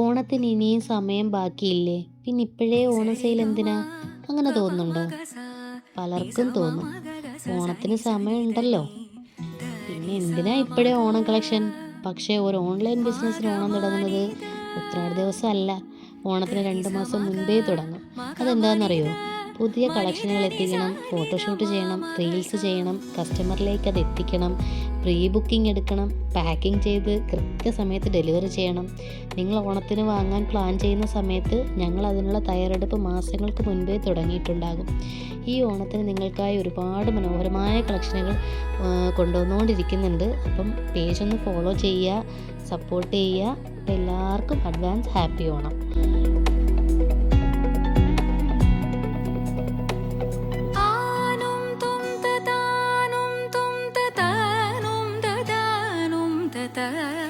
ഓണത്തിന് ഇനിയും സമയം ബാക്കിയില്ലേ, പിന്നെ ഇപ്പോഴേ ഓണം സെയിൽ എന്തിനാ, അങ്ങനെ തോന്നുന്നുണ്ടോ? പലർക്കും തോന്നും. ഓണത്തിന് സമയമുണ്ടല്ലോ, പിന്നെ എന്തിനാ ഇപ്പോഴേ ഓണം കളക്ഷൻ. പക്ഷേ ഒരു ഓൺലൈൻ ബിസിനസ്സിന് ഓണം തുടങ്ങുന്നത് ഉത്രാട ദിവസം അല്ല, ഓണത്തിന് 2 മാസം മുൻപേ തുടങ്ങും. അതെന്താണെന്നറിയോ? പുതിയ കളക്ഷനുകൾ എത്തിക്കണം, ഫോട്ടോഷൂട്ട് ചെയ്യണം, റീൽസ് ചെയ്യണം, കസ്റ്റമറിലേക്ക് അത് എത്തിക്കണം, പ്രീ ബുക്കിംഗ് എടുക്കണം, പാക്കിംഗ് ചെയ്ത് കൃത്യസമയത്ത് ഡെലിവറി ചെയ്യണം. നിങ്ങൾ ഓണത്തിന് വാങ്ങാൻ പ്ലാൻ ചെയ്യുന്ന സമയത്ത് ഞങ്ങൾ അതിനുള്ള തയ്യാറെടുപ്പ് മാസങ്ങൾക്ക് മുൻപേ തുടങ്ങിയിട്ടുണ്ടാകും. ഈ ഓണത്തിന് നിങ്ങൾക്കായി ഒരുപാട് മനോഹരമായ കളക്ഷനുകൾ കൊണ്ടുവന്നുകൊണ്ടിരിക്കുന്നുണ്ട്. അപ്പം പേജ് ഒന്ന് ഫോളോ ചെയ്യുക, സപ്പോർട്ട് ചെയ്യുക. അപ്പം എല്ലാവർക്കും അഡ്വാൻസ് ഹാപ്പി ഓണം. ta